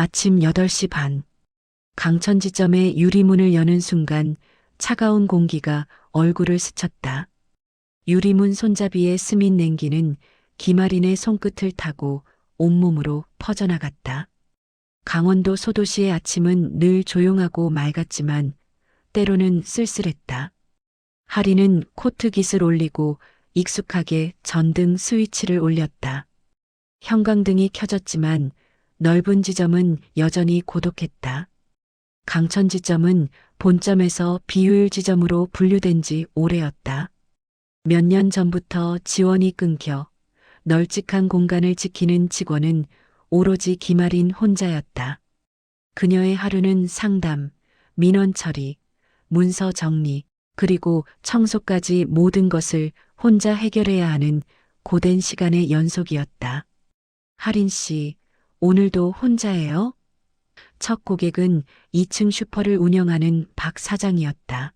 아침 8시 반. 강천지점의 유리문을 여는 순간 차가운 공기가 얼굴을 스쳤다. 유리문 손잡이의 스민 냉기는 김아린의 손끝을 타고 온몸으로 퍼져나갔다. 강원도 소도시의 아침은 늘 조용하고 맑았지만 때로는 쓸쓸했다. 하리는 코트 깃을 올리고 익숙하게 전등 스위치를 올렸다. 형광등이 켜졌지만 넓은 지점은 여전히 고독했다. 강천 지점은 본점에서 비효율 지점으로 분류된 지 오래였다. 몇 년 전부터 지원이 끊겨 널찍한 공간을 지키는 직원은 오로지 김아린 혼자였다. 그녀의 하루는 상담, 민원 처리, 문서 정리, 그리고 청소까지 모든 것을 혼자 해결해야 하는 고된 시간의 연속이었다. 하린 씨, 오늘도 혼자예요? 첫 고객은 2층 슈퍼를 운영하는 박 사장이었다.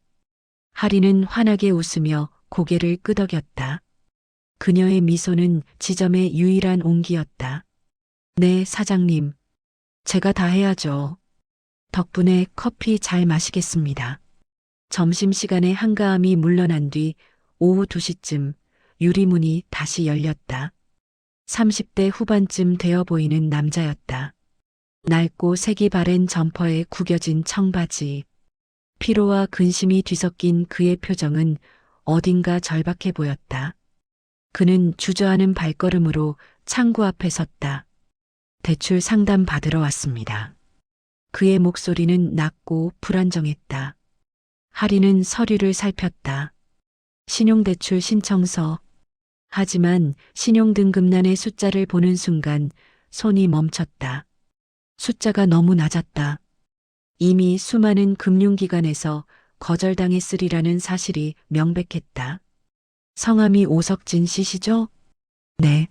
하린은 환하게 웃으며 고개를 끄덕였다. 그녀의 미소는 지점의 유일한 온기였다. 네, 사장님. 제가 다 해야죠. 덕분에 커피 잘 마시겠습니다. 점심시간에 한가함이 물러난 뒤 오후 2시쯤 유리문이 다시 열렸다. 30대 후반쯤 되어 보이는 남자였다. 낡고 색이 바랜 점퍼에 구겨진 청바지. 피로와 근심이 뒤섞인 그의 표정은 어딘가 절박해 보였다. 그는 주저하는 발걸음으로 창구 앞에 섰다. 대출 상담 받으러 왔습니다. 그의 목소리는 낮고 불안정했다. 하리는 서류를 살폈다. 신용대출 신청서. 하지만 신용등급란의 숫자를 보는 순간 손이 멈췄다. 숫자가 너무 낮았다. 이미 수많은 금융기관에서 거절당했으리라는 사실이 명백했다. 성함이 오석진 씨시죠? 네.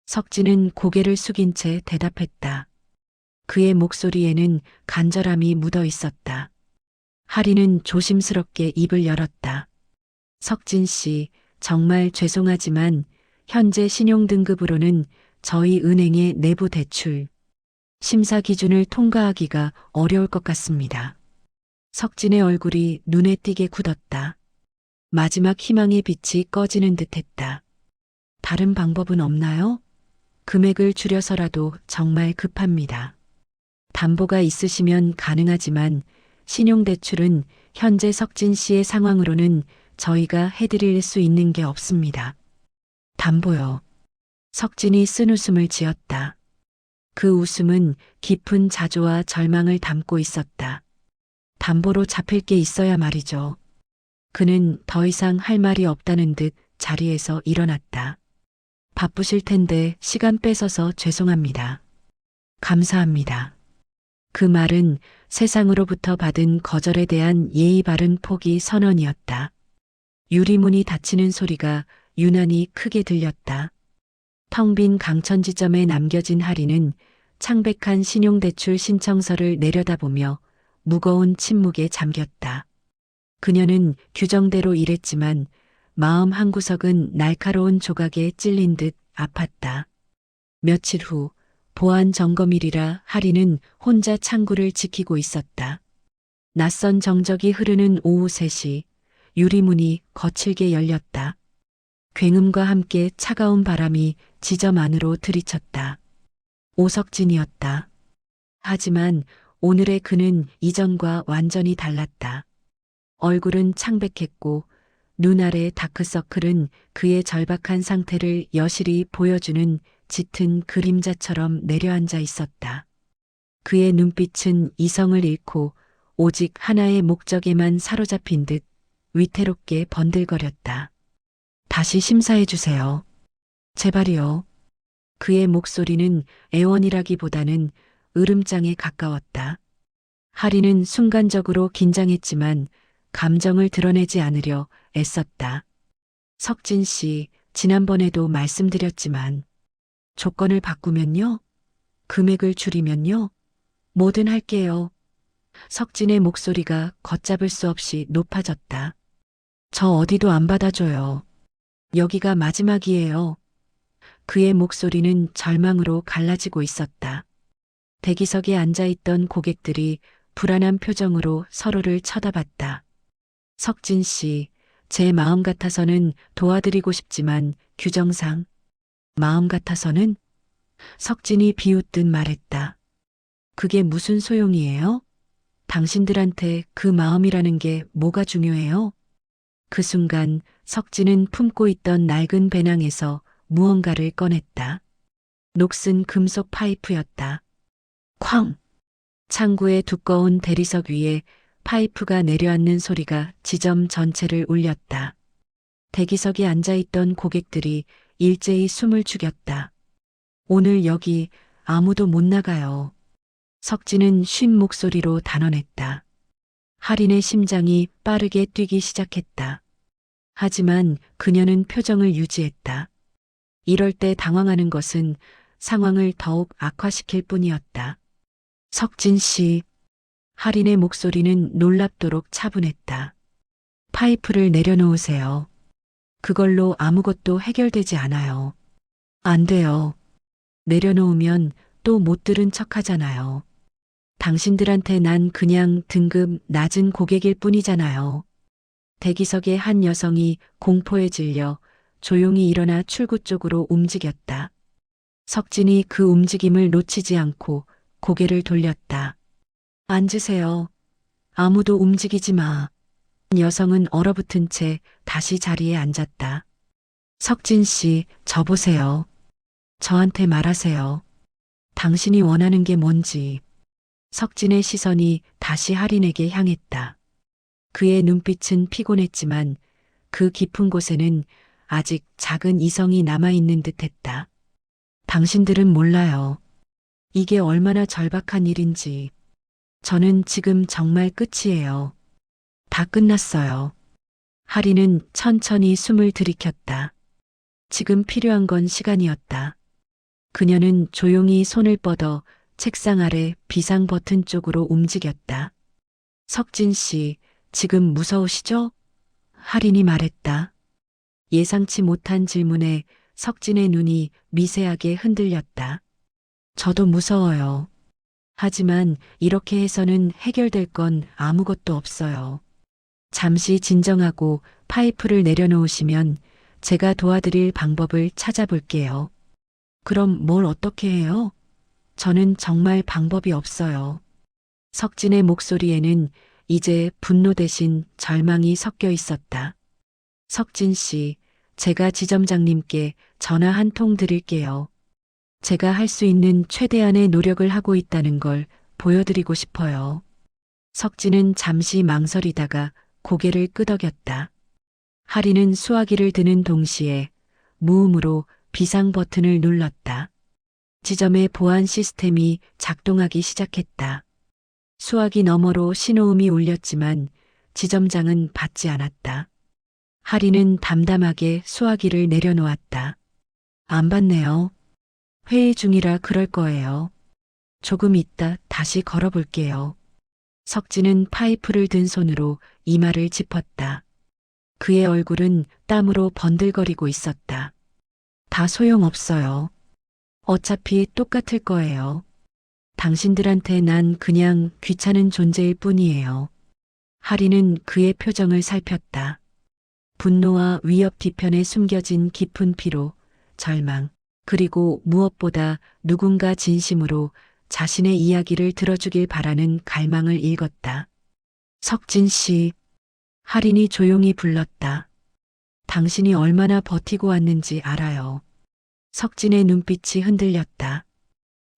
석진은 고개를 숙인 채 대답했다. 그의 목소리에는 간절함이 묻어 있었다. 하리는 조심스럽게 입을 열었다. 석진 씨, 정말 죄송하지만 현재 신용등급으로는 저희 은행의 내부 대출, 심사 기준을 통과하기가 어려울 것 같습니다. 석진의 얼굴이 눈에 띄게 굳었다. 마지막 희망의 빛이 꺼지는 듯했다. 다른 방법은 없나요? 금액을 줄여서라도 정말 급합니다. 담보가 있으시면 가능하지만 신용대출은 현재 석진 씨의 상황으로는 저희가 해드릴 수 있는 게 없습니다. 담보요. 석진이 쓴 웃음을 지었다. 그 웃음은 깊은 자조와 절망을 담고 있었다. 담보로 잡힐 게 있어야 말이죠. 그는 더 이상 할 말이 없다는 듯 자리에서 일어났다. 바쁘실 텐데 시간 뺏어서 죄송합니다. 감사합니다. 그 말은 세상으로부터 받은 거절에 대한 예의 바른 포기 선언이었다. 유리문이 닫히는 소리가 유난히 크게 들렸다. 텅 빈 강천지점에 남겨진 하리는 창백한 신용대출 신청서를 내려다보며 무거운 침묵에 잠겼다. 그녀는 규정대로 일했지만 마음 한구석은 날카로운 조각에 찔린 듯 아팠다. 며칠 후 보안 점검일이라 하리는 혼자 창구를 지키고 있었다. 낯선 정적이 흐르는 오후 3시 유리문이 거칠게 열렸다. 굉음과 함께 차가운 바람이 지점 안으로 들이쳤다. 오석진이었다. 하지만 오늘의 그는 이전과 완전히 달랐다. 얼굴은 창백했고 눈 아래 다크서클은 그의 절박한 상태를 여실히 보여주는 짙은 그림자처럼 내려앉아 있었다. 그의 눈빛은 이성을 잃고 오직 하나의 목적에만 사로잡힌 듯 위태롭게 번들거렸다. 다시 심사해 주세요. 제발이요. 그의 목소리는 애원이라기보다는 으름장에 가까웠다. 하리는 순간적으로 긴장했지만 감정을 드러내지 않으려 애썼다. 석진 씨, 지난번에도 말씀드렸지만 조건을 바꾸면요? 금액을 줄이면요? 뭐든 할게요. 석진의 목소리가 걷잡을 수 없이 높아졌다. 저 어디도 안 받아줘요. 여기가 마지막이에요. 그의 목소리는 절망으로 갈라지고 있었다. 대기석에 앉아있던 고객들이 불안한 표정으로 서로를 쳐다봤다. 석진 씨, 제 마음 같아서는 도와드리고 싶지만 규정상 마음 같아서는 석진이 비웃듯 말했다. 그게 무슨 소용이에요? 당신들한테 그 마음이라는 게 뭐가 중요해요? 그 순간 석진은 품고 있던 낡은 배낭에서 무언가를 꺼냈다. 녹슨 금속 파이프였다. 쾅! 창구의 두꺼운 대리석 위에 파이프가 내려앉는 소리가 지점 전체를 울렸다. 대기석에 앉아있던 고객들이 일제히 숨을 죽였다. 오늘 여기 아무도 못 나가요. 석진은 쉰 목소리로 단언했다. 할인의 심장이 빠르게 뛰기 시작했다. 하지만 그녀는 표정을 유지했다. 이럴 때 당황하는 것은 상황을 더욱 악화시킬 뿐이었다. 석진 씨, 할인의 목소리는 놀랍도록 차분했다. 파이프를 내려놓으세요. 그걸로 아무것도 해결되지 않아요. 안 돼요. 내려놓으면 또 못 들은 척 하잖아요. 당신들한테 난 그냥 등급 낮은 고객일 뿐이잖아요. 대기석의 한 여성이 공포에 질려 조용히 일어나 출구 쪽으로 움직였다. 석진이 그 움직임을 놓치지 않고 고개를 돌렸다. 앉으세요. 아무도 움직이지 마. 여성은 얼어붙은 채 다시 자리에 앉았다. 석진 씨, 저 보세요. 저한테 말하세요. 당신이 원하는 게 뭔지. 석진의 시선이 다시 할인에게 향했다. 그의 눈빛은 피곤했지만 그 깊은 곳에는 아직 작은 이성이 남아있는 듯했다. 당신들은 몰라요. 이게 얼마나 절박한 일인지. 저는 지금 정말 끝이에요. 다 끝났어요. 할인은 천천히 숨을 들이켰다. 지금 필요한 건 시간이었다. 그녀는 조용히 손을 뻗어 책상 아래 비상 버튼 쪽으로 움직였다. 석진 씨, 지금 무서우시죠? 할인이 말했다. 예상치 못한 질문에 석진의 눈이 미세하게 흔들렸다. 저도 무서워요. 하지만 이렇게 해서는 해결될 건 아무것도 없어요. 잠시 진정하고 파이프를 내려놓으시면 제가 도와드릴 방법을 찾아볼게요. 그럼 뭘 어떻게 해요? 저는 정말 방법이 없어요. 석진의 목소리에는 이제 분노 대신 절망이 섞여 있었다. 석진 씨, 제가 지점장님께 전화 한 통 드릴게요. 제가 할 수 있는 최대한의 노력을 하고 있다는 걸 보여드리고 싶어요. 석진은 잠시 망설이다가 고개를 끄덕였다. 할인은 수화기를 드는 동시에 무음으로 비상 버튼을 눌렀다. 지점의 보안 시스템이 작동하기 시작했다. 수화기 너머로 신호음이 울렸지만 지점장은 받지 않았다. 할인은 담담하게 수화기를 내려놓았다. 안 받네요. 회의 중이라 그럴 거예요. 조금 있다 다시 걸어볼게요. 석진은 파이프를 든 손으로 이마를 짚었다. 그의 얼굴은 땀으로 번들거리고 있었다. 다 소용없어요. 어차피 똑같을 거예요. 당신들한테 난 그냥 귀찮은 존재일 뿐이에요. 할인은 그의 표정을 살폈다. 분노와 위협 뒤편에 숨겨진 깊은 피로, 절망, 그리고 무엇보다 누군가 진심으로 자신의 이야기를 들어주길 바라는 갈망을 읽었다. 석진 씨, 할인이 조용히 불렀다. 당신이 얼마나 버티고 왔는지 알아요. 석진의 눈빛이 흔들렸다.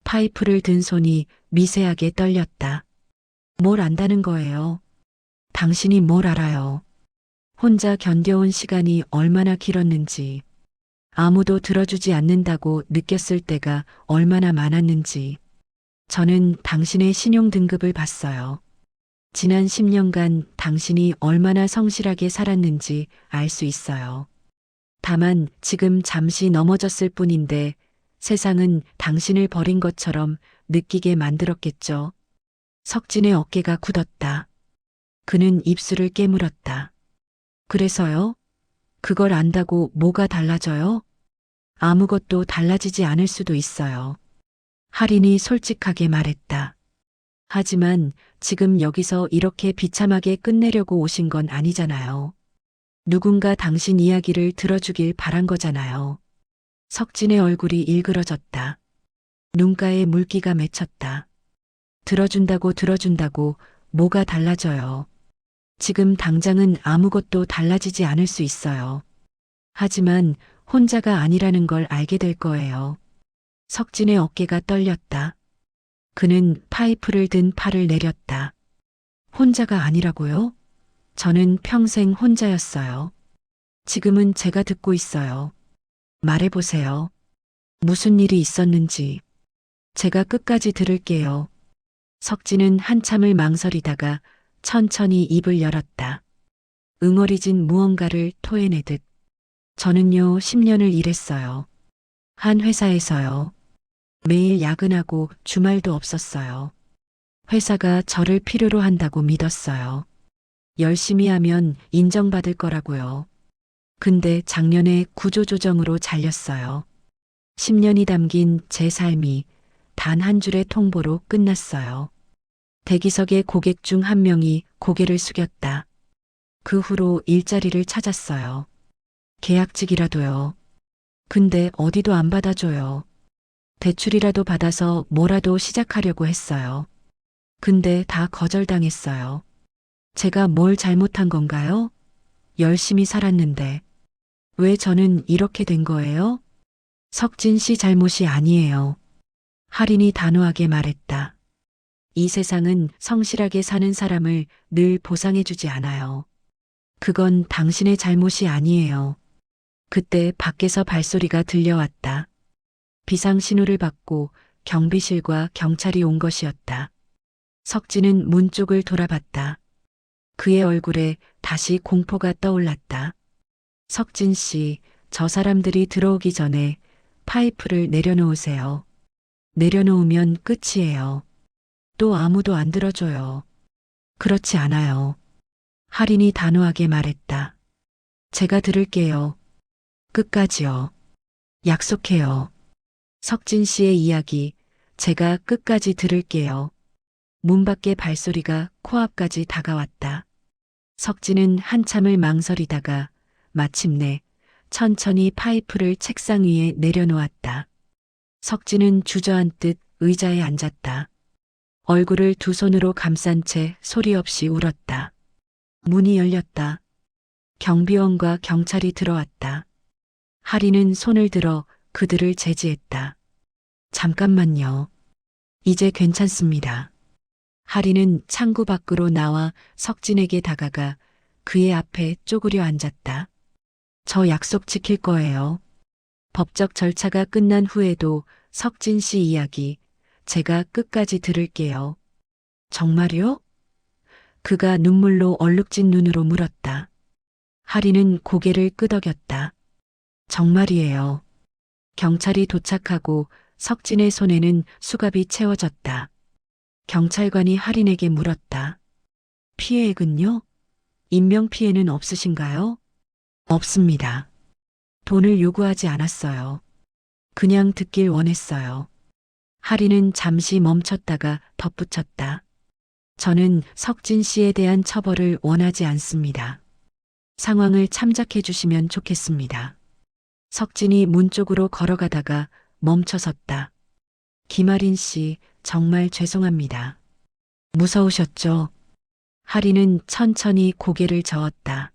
파이프를 든 손이 미세하게 떨렸다. 뭘 안다는 거예요? 당신이 뭘 알아요? 혼자 견뎌온 시간이 얼마나 길었는지, 아무도 들어주지 않는다고 느꼈을 때가 얼마나 많았는지. 저는 당신의 신용 등급을 봤어요. 지난 10년간 당신이 얼마나 성실하게 살았는지 알 수 있어요. 다만 지금 잠시 넘어졌을 뿐인데 세상은 당신을 버린 것처럼 느끼게 만들었겠죠. 석진의 어깨가 굳었다. 그는 입술을 깨물었다. 그래서요? 그걸 안다고 뭐가 달라져요? 아무것도 달라지지 않을 수도 있어요. 할인이 솔직하게 말했다. 하지만 지금 여기서 이렇게 비참하게 끝내려고 오신 건 아니잖아요. 누군가 당신 이야기를 들어주길 바란 거잖아요. 석진의 얼굴이 일그러졌다. 눈가에 물기가 맺혔다. 들어준다고 뭐가 달라져요. 지금 당장은 아무것도 달라지지 않을 수 있어요. 하지만 혼자가 아니라는 걸 알게 될 거예요. 석진의 어깨가 떨렸다. 그는 파이프를 든 팔을 내렸다. 혼자가 아니라고요? 저는 평생 혼자였어요. 지금은 제가 듣고 있어요. 말해보세요. 무슨 일이 있었는지. 제가 끝까지 들을게요. 석진은 한참을 망설이다가 천천히 입을 열었다. 응어리진 무언가를 토해내듯. 저는요, 10년을 일했어요. 한 회사에서요. 매일 야근하고 주말도 없었어요. 회사가 저를 필요로 한다고 믿었어요. 열심히 하면 인정받을 거라고요. 근데 작년에 구조조정으로 잘렸어요. 10년이 담긴 제 삶이 단 한 줄의 통보로 끝났어요. 대기석의 고객 중 한 명이 고개를 숙였다. 그 후로 일자리를 찾았어요. 계약직이라도요. 근데 어디도 안 받아줘요. 대출이라도 받아서 뭐라도 시작하려고 했어요. 근데 다 거절당했어요. 제가 뭘 잘못한 건가요? 열심히 살았는데. 왜 저는 이렇게 된 거예요? 석진 씨 잘못이 아니에요. 할인이 단호하게 말했다. 이 세상은 성실하게 사는 사람을 늘 보상해주지 않아요. 그건 당신의 잘못이 아니에요. 그때 밖에서 발소리가 들려왔다. 비상신호를 받고 경비실과 경찰이 온 것이었다. 석진은 문 쪽을 돌아봤다. 그의 얼굴에 다시 공포가 떠올랐다. 석진 씨, 저 사람들이 들어오기 전에 파이프를 내려놓으세요. 내려놓으면 끝이에요. 또 아무도 안 들어줘요. 그렇지 않아요. 할인이 단호하게 말했다. 제가 들을게요. 끝까지요. 약속해요. 석진 씨의 이야기, 제가 끝까지 들을게요. 문 밖의 발소리가 코앞까지 다가왔다. 석진은 한참을 망설이다가 마침내 천천히 파이프를 책상 위에 내려놓았다. 석진은 주저앉듯 의자에 앉았다. 얼굴을 두 손으로 감싼 채 소리 없이 울었다. 문이 열렸다. 경비원과 경찰이 들어왔다. 할인은 손을 들어 그들을 제지했다. 잠깐만요. 이제 괜찮습니다. 할인은 창구 밖으로 나와 석진에게 다가가 그의 앞에 쪼그려 앉았다. 저 약속 지킬 거예요. 법적 절차가 끝난 후에도 석진 씨 이야기 제가 끝까지 들을게요. 정말요? 그가 눈물로 얼룩진 눈으로 물었다. 할인은 고개를 끄덕였다. 정말이에요. 경찰이 도착하고 석진의 손에는 수갑이 채워졌다. 경찰관이 할인에게 물었다. 피해액은요? 인명피해는 없으신가요? 없습니다. 돈을 요구하지 않았어요. 그냥 듣길 원했어요. 할인은 잠시 멈췄다가 덧붙였다. 저는 석진 씨에 대한 처벌을 원하지 않습니다. 상황을 참작해 주시면 좋겠습니다. 석진이 문 쪽으로 걸어가다가 멈춰섰다. 김아린 씨, 정말 죄송합니다. 무서우셨죠? 할인은 천천히 고개를 저었다.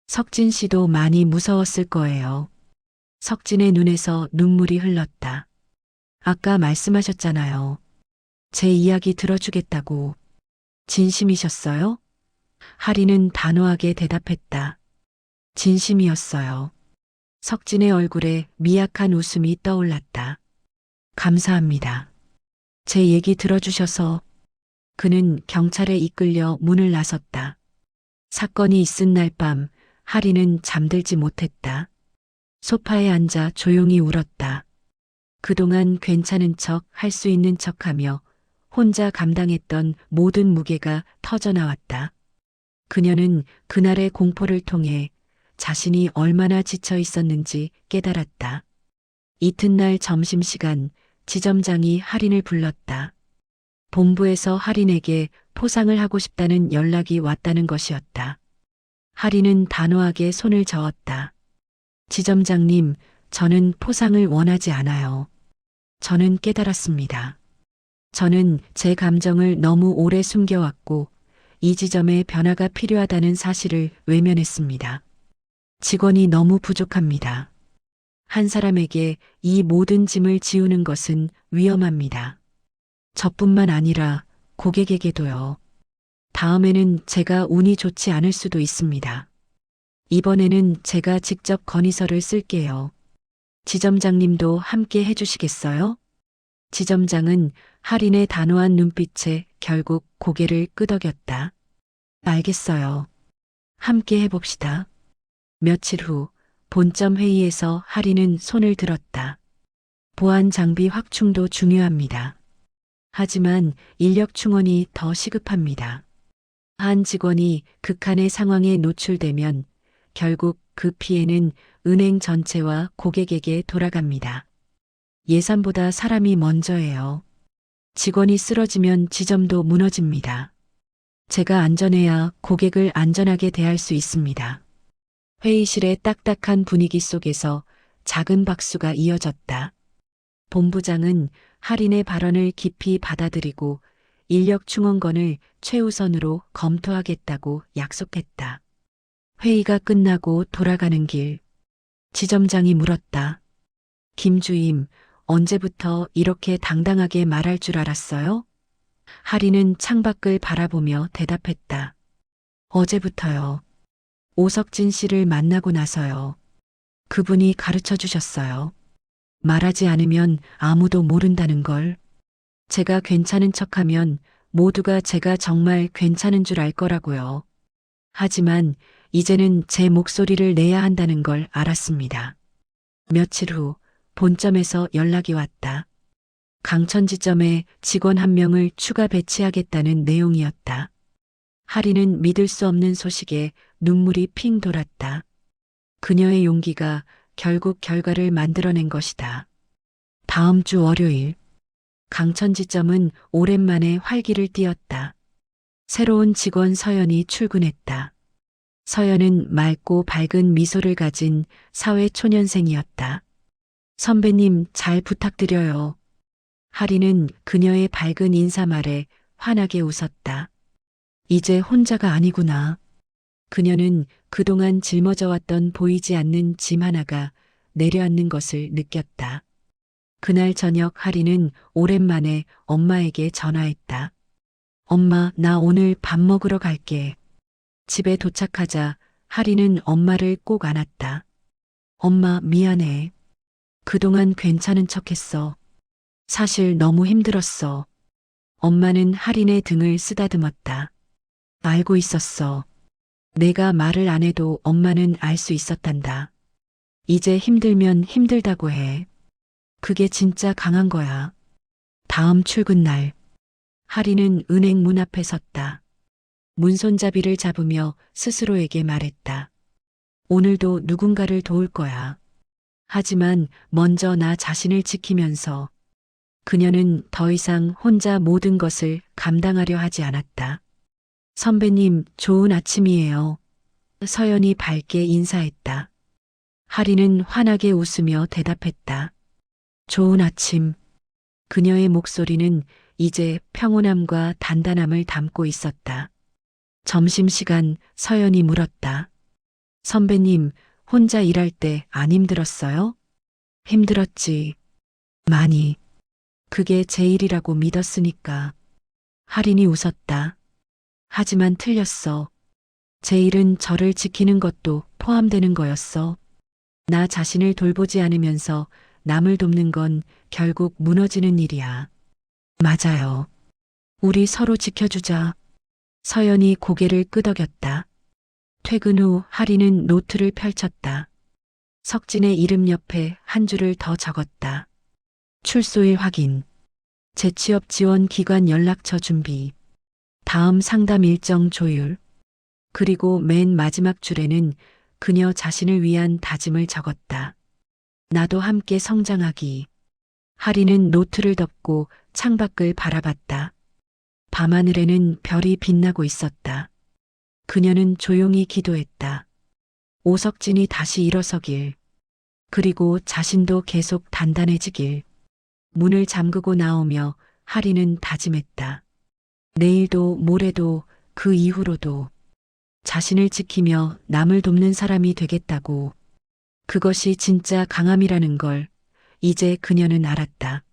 석진 씨도 많이 무서웠을 거예요. 석진의 눈에서 눈물이 흘렀다. 아까 말씀하셨잖아요. 제 이야기 들어주겠다고. 진심이셨어요? 할인은 단호하게 대답했다. 진심이었어요. 석진의 얼굴에 미약한 웃음이 떠올랐다. 감사합니다. 제 얘기 들어주셔서. 그는 경찰에 이끌려 문을 나섰다. 사건이 있은 날 밤 할인은 잠들지 못했다. 소파에 앉아 조용히 울었다. 그동안 괜찮은 척 할 수 있는 척하며 혼자 감당했던 모든 무게가 터져나왔다. 그녀는 그날의 공포를 통해 자신이 얼마나 지쳐 있었는지 깨달았다. 이튿날 점심시간 지점장이 할인을 불렀다. 본부에서 할인에게 포상을 하고 싶다는 연락이 왔다는 것이었다. 할인은 단호하게 손을 저었다. 지점장님, 저는 포상을 원하지 않아요. 저는 깨달았습니다. 저는 제 감정을 너무 오래 숨겨왔고 이 지점에 변화가 필요하다는 사실을 외면했습니다. 직원이 너무 부족합니다. 한 사람에게 이 모든 짐을 지우는 것은 위험합니다. 저뿐만 아니라 고객에게도요. 다음에는 제가 운이 좋지 않을 수도 있습니다. 이번에는 제가 직접 건의서를 쓸게요. 지점장님도 함께 해주시겠어요? 지점장은 할인의 단호한 눈빛에 결국 고개를 끄덕였다. 알겠어요. 함께 해봅시다. 며칠 후 본점 회의에서 할인은 손을 들었다. 보안 장비 확충도 중요합니다. 하지만 인력 충원이 더 시급합니다. 한 직원이 극한의 상황에 노출되면 결국 그 피해는 은행 전체와 고객에게 돌아갑니다. 예산보다 사람이 먼저예요. 직원이 쓰러지면 지점도 무너집니다. 제가 안전해야 고객을 안전하게 대할 수 있습니다. 회의실의 딱딱한 분위기 속에서 작은 박수가 이어졌다. 본부장은 할인의 발언을 깊이 받아들이고 인력 충원건을 최우선으로 검토하겠다고 약속했다. 회의가 끝나고 돌아가는 길, 지점장이 물었다. 김주임, 언제부터 이렇게 당당하게 말할 줄 알았어요? 할인은 창밖을 바라보며 대답했다. 어제부터요. 오석진 씨를 만나고 나서요. 그분이 가르쳐 주셨어요. 말하지 않으면 아무도 모른다는 걸. 제가 괜찮은 척하면 모두가 제가 정말 괜찮은 줄 알 거라고요. 하지만 이제는 제 목소리를 내야 한다는 걸 알았습니다. 며칠 후 본점에서 연락이 왔다. 강천지점에 직원 한 명을 추가 배치하겠다는 내용이었다. 할인은 믿을 수 없는 소식에 눈물이 핑 돌았다. 그녀의 용기가 결국 결과를 만들어낸 것이다. 다음 주 월요일, 강천지점은 오랜만에 활기를 띠었다. 새로운 직원 서연이 출근했다. 서연은 맑고 밝은 미소를 가진 사회초년생이었다. 선배님 잘 부탁드려요. 할인은 그녀의 밝은 인사말에 환하게 웃었다. 이제 혼자가 아니구나. 그녀는 그동안 짊어져왔던 보이지 않는 짐 하나가 내려앉는 것을 느꼈다. 그날 저녁 할인은 오랜만에 엄마에게 전화했다. 엄마, 나 오늘 밥 먹으러 갈게. 집에 도착하자 할인은 엄마를 꼭 안았다. 엄마, 미안해. 그동안 괜찮은 척했어. 사실 너무 힘들었어. 엄마는 할인의 등을 쓰다듬었다. 알고 있었어. 내가 말을 안 해도 엄마는 알 수 있었단다. 이제 힘들면 힘들다고 해. 그게 진짜 강한 거야. 다음 출근 날, 할인은 은행 문 앞에 섰다. 문손잡이를 잡으며 스스로에게 말했다. 오늘도 누군가를 도울 거야. 하지만 먼저 나 자신을 지키면서. 그녀는 더 이상 혼자 모든 것을 감당하려 하지 않았다. 선배님, 좋은 아침이에요. 서연이 밝게 인사했다. 할인은 환하게 웃으며 대답했다. 좋은 아침. 그녀의 목소리는 이제 평온함과 단단함을 담고 있었다. 점심시간 서연이 물었다. 선배님, 혼자 일할 때 안 힘들었어요? 힘들었지. 많이. 그게 제 일이라고 믿었으니까. 할인이 웃었다. 하지만 틀렸어. 제 일은 저를 지키는 것도 포함되는 거였어. 나 자신을 돌보지 않으면서 남을 돕는 건 결국 무너지는 일이야. 맞아요. 우리 서로 지켜주자. 서연이 고개를 끄덕였다. 퇴근 후 할인은 노트를 펼쳤다. 석진의 이름 옆에 한 줄을 더 적었다. 출소일 확인. 재취업 지원 기관 연락처 준비. 다음 상담 일정 조율. 그리고 맨 마지막 줄에는 그녀 자신을 위한 다짐을 적었다. 나도 함께 성장하기. 하리는 노트를 덮고 창밖을 바라봤다. 밤하늘에는 별이 빛나고 있었다. 그녀는 조용히 기도했다. 오석진이 다시 일어서길. 그리고 자신도 계속 단단해지길. 문을 잠그고 나오며 하리는 다짐했다. 내일도 모레도 그 이후로도 자신을 지키며 남을 돕는 사람이 되겠다고. 그것이 진짜 강함이라는 걸 이제 그녀는 알았다.